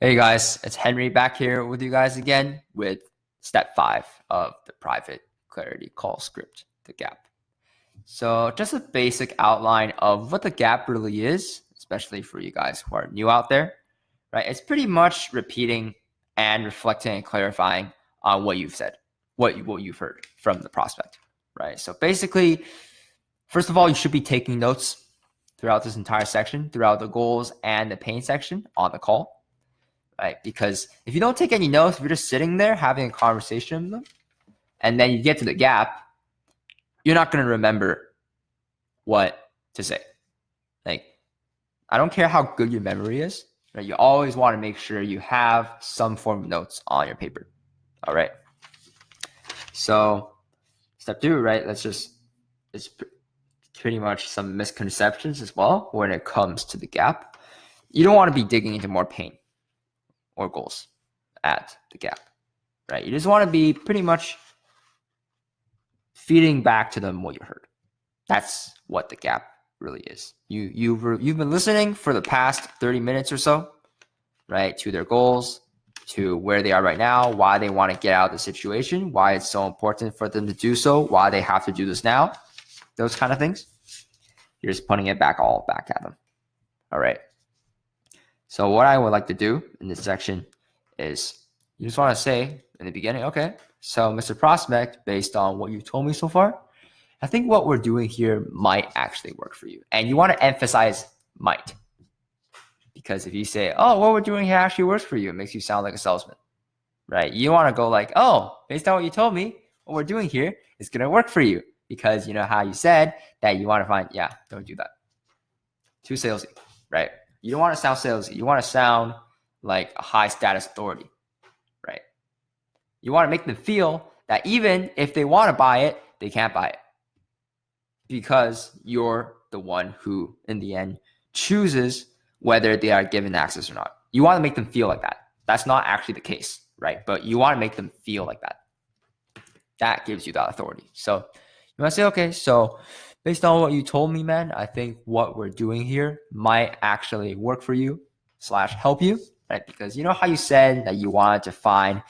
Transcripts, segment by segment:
Hey guys, it's Henry back here with you guys again with step 5 of the private clarity call script, the gap. So just a basic outline of what the gap really is, especially for you guys who are new out there, right? It's pretty much repeating and reflecting and clarifying on what you've said, what you've heard from the prospect, right? So basically, first of all, you should be taking notes throughout this entire section, throughout the goals and the pain section on the call. Right? Because if you don't take any notes, if you're just sitting there having a conversation with them, and then you get to the gap, you're not going to remember what to say. Like, I don't care how good your memory is, right? You always want to make sure you have some form of notes on your paper. All right. So step 2, right? It's pretty much some misconceptions as well when it comes to the gap. You don't want to be digging into more pain or goals at the gap, right? You just want to be pretty much feeding back to them what you heard. That's what the gap really is. You've been listening for the past 30 minutes or so, right? To their goals, to where they are right now, why they want to get out of the situation, why it's so important for them to do so, why they have to do this now, those kind of things. You're just putting it back at them. All right. So what I would like to do in this section is you just want to say in the beginning, okay, so Mr. Prospect, based on what you told me so far, I think what we're doing here might actually work for you. And you want to emphasize might. Because if you say, oh, what we're doing here actually works for you, it makes you sound like a salesman, right? You want to go like, oh, based on what you told me, what we're doing here is going to work for you. Because you know how you said that you want to find, yeah, don't do that. Too salesy, right? You don't want to sound salesy. You want to sound like a high status authority, right? You want to make them feel that even if they want to buy it, they can't buy it because you're the one who, in the end, chooses whether they are given access or not. You want to make them feel like that. That's not actually the case, right? But you want to make them feel like that. That gives you that authority. So you want to say, okay, so based on what you told me, man, I think what we're doing here might actually work for you / help you, right? Because you know how you said that you wanted to find,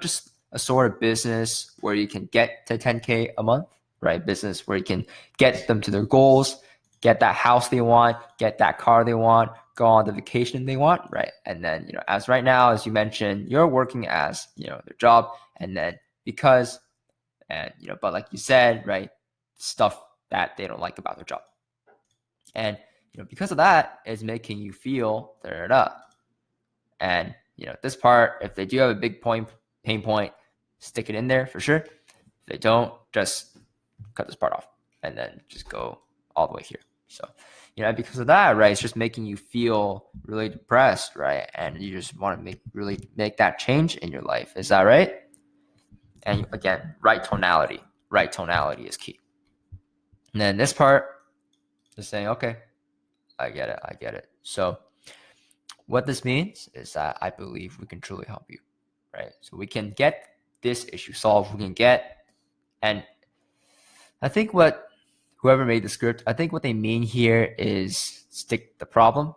just a sort of business where you can get to 10K a month, right? Business where you can get them to their goals, get that house they want, get that car they want, go on the vacation they want, right? And then, as right now, as you mentioned, you're working as, their job. And then because, and, but like you said, right, stuff that they don't like about their job. And, because of that, it's making you feel da-da-da. And, this part, if they do have a big pain point, stick it in there for sure. If they don't, just cut this part off and then just go all the way here. So, because of that, right, it's just making you feel really depressed, right? And you just want to really make that change in your life. Is that right? And again, right tonality is key. And then this part is saying, okay, I get it. So what this means is that I believe we can truly help you, right? So we can get this issue solved. We can get, and I think whoever made the script, I think what they mean here is stick the problem,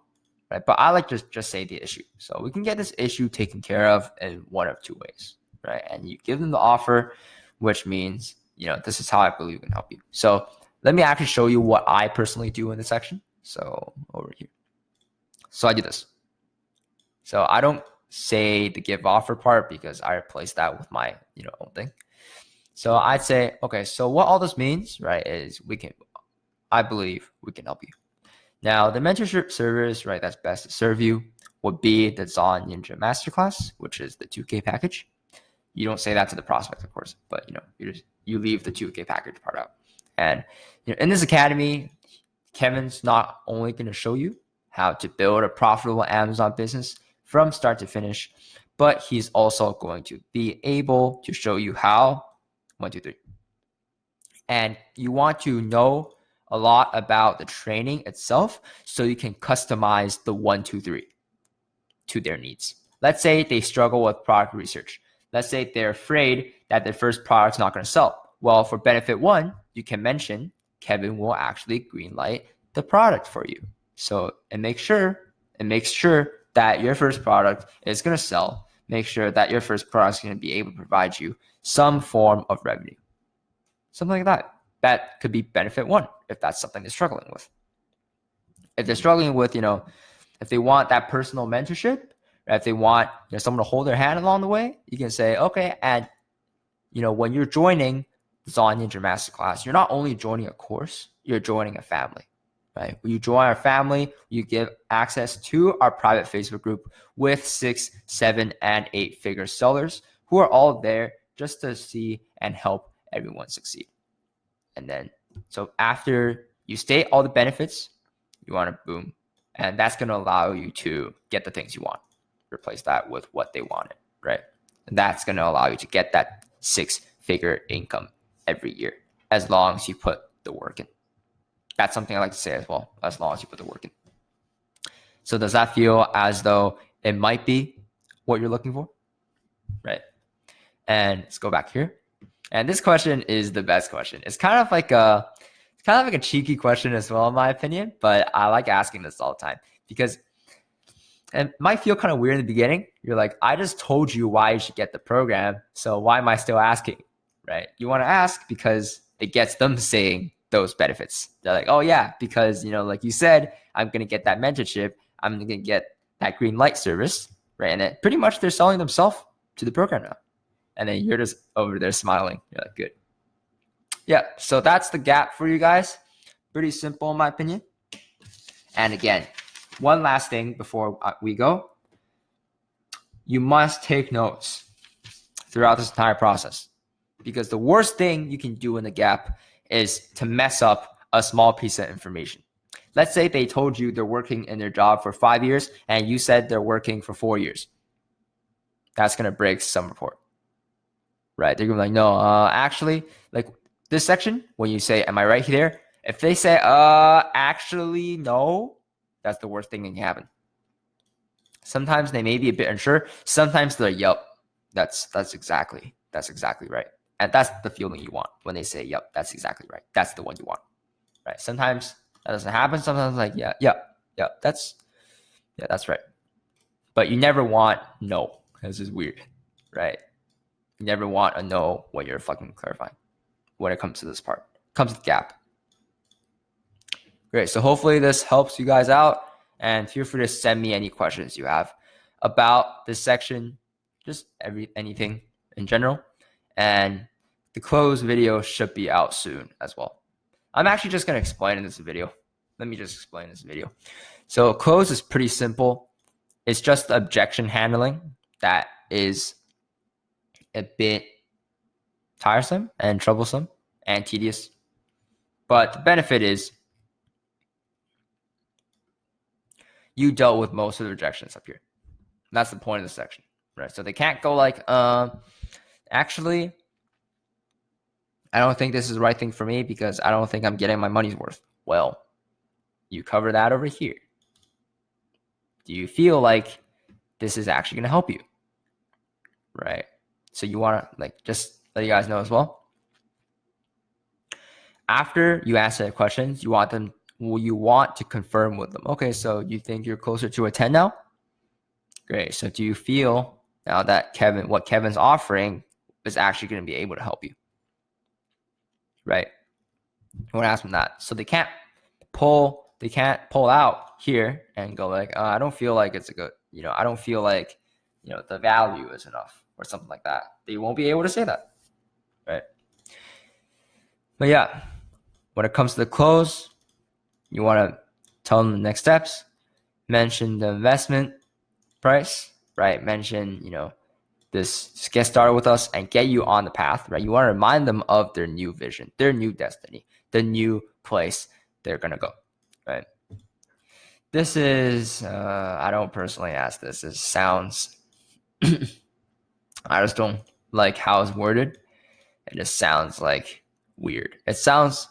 right? But I like to just say the issue. So we can get this issue taken care of in one of two ways, right? And you give them the offer, which means, this is how I believe we can help you. So let me actually show you what I personally do in this section. So over here. So I do this. So I don't say the give offer part because I replace that with my, own thing. So I'd say, okay, so what all this means, right, is I believe we can help you. Now, the mentorship service, right, that's best to serve you would be the Zon Ninja Masterclass, which is the 2K package. You don't say that to the prospect, of course, but, you leave the 2K package part out. And in this academy, Kevin's not only going to show you how to build a profitable Amazon business from start to finish, but he's also going to be able to show you how. 1, 2, 3. And you want to know a lot about the training itself so you can customize the 1, 2, 3 to their needs. Let's say they struggle with product research. Let's say they're afraid that their first product's not going to sell. Well, for benefit 1, you can mention Kevin will actually greenlight the product for you. So it makes sure that your first product is going to sell. Make sure that your first product is going to be able to provide you some form of revenue. Something like that. That could be benefit one if that's something they're struggling with. If they're struggling with, if they want that personal mentorship, or if they want someone to hold their hand along the way, you can say, okay, and when you're joining the Zon Ninja Masterclass, you're not only joining a course, you're joining a family. Right? When you join our family, you get access to our private Facebook group with 6, 7, and 8-figure sellers who are all there just to see and help everyone succeed. And then, so after you state all the benefits, you want to boom. And that's going to allow you to get the things you want. Replace that with what they wanted, right? And that's going to allow you to get that 6-figure income every year, as long as you put the work in. That's something I like to say as well, as long as you put the work in. So does that feel as though it might be what you're looking for? Right. And let's go back here. And this question is the best question. It's kind of like a cheeky question as well, in my opinion, but I like asking this all the time because it might feel kind of weird in the beginning. You're like, I just told you why you should get the program, so why am I still asking, right? You want to ask because it gets them saying those benefits. They're like, oh yeah, because like you said, I'm gonna get that mentorship, I'm gonna get that green light service, right? And then pretty much they're selling themselves to the program now. And then you're just over there smiling. You're like, good. Yeah, so that's the gap for you guys. Pretty simple in my opinion. And again, one last thing before we go. You must take notes throughout this entire process, because the worst thing you can do in the gap is to mess up a small piece of information. Let's say they told you they're working in their job for 5 years and you said they're working for 4 years. That's going to break some rapport, right? They're going to be like, no, actually, like this section, when you say, am I right here? If they say, actually, no, that's the worst thing that can happen. Sometimes they may be a bit unsure. Sometimes they're like, yep, that's exactly right. And that's the feeling you want when they say, yep, that's exactly right. That's the one you want, right? Sometimes that doesn't happen. Sometimes like, yeah, that's right. But you never want no. This is weird, right? You never want a no when you're fucking clarifying when it comes to this part. It comes to the gap. Great. So hopefully this helps you guys out, and feel free to send me any questions you have about this section, just anything in general. And the close video should be out soon as well. I'm actually just going to explain in this video. Let me just explain this video. So close is pretty simple. It's just objection handling that is a bit tiresome and troublesome and tedious. But the benefit is you dealt with most of the rejections up here. That's the point of the section, right? So they can't go like, actually, I don't think this is the right thing for me because I don't think I'm getting my money's worth. Well, you cover that over here. Do you feel like this is actually going to help you? Right? So you want to just let you guys know as well. After you answer the questions, you want to confirm with them. Okay, so you think you're closer to a 10 now? Great. So do you feel now that what Kevin's offering is actually going to be able to help you? Right? You want to ask them that. So they can't pull out here and go like, I don't feel like it's a good, I don't feel like, the value is enough or something like that. They won't be able to say that. Right? But yeah, when it comes to the close, you want to tell them the next steps, mention the investment price, right? Mention, this get started with us and get you on the path, right? You want to remind them of their new vision, their new destiny, the new place they're going to go, right? This is, I don't personally ask this. It sounds, I just don't like how it's worded. It just sounds like weird. It sounds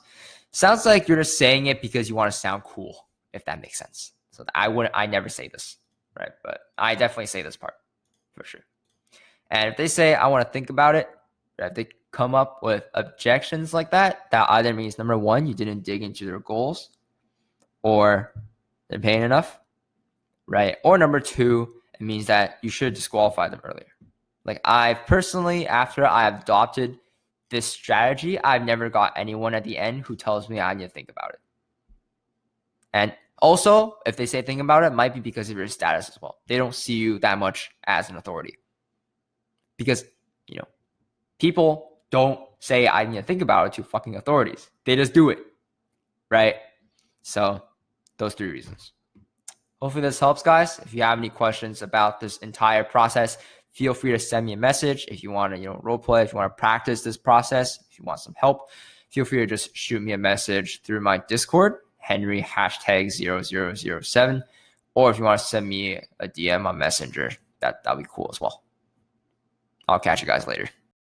like you're just saying it because you want to sound cool, if that makes sense. So I never say this, right? But I definitely say this part for sure. And if they say, I want to think about it, if they come up with objections like that either means, number one, you didn't dig into their goals, or they're paying enough, right? Or number two, it means that you should disqualify them earlier. Like I personally, after I have adopted this strategy, I've never got anyone at the end who tells me I need to think about it. And also, if they say think about it, might be because of your status as well. They don't see you that much as an authority. Because, people don't say I need to think about it to fucking authorities. They just do it, right? So those 3 reasons. Hopefully this helps, guys. If you have any questions about this entire process, feel free to send me a message. If you want to, role play, if you want to practice this process, if you want some help, feel free to just shoot me a message through my Discord, Henry #0007. Or if you want to send me a DM on Messenger, that'll be cool as well. I'll catch you guys later.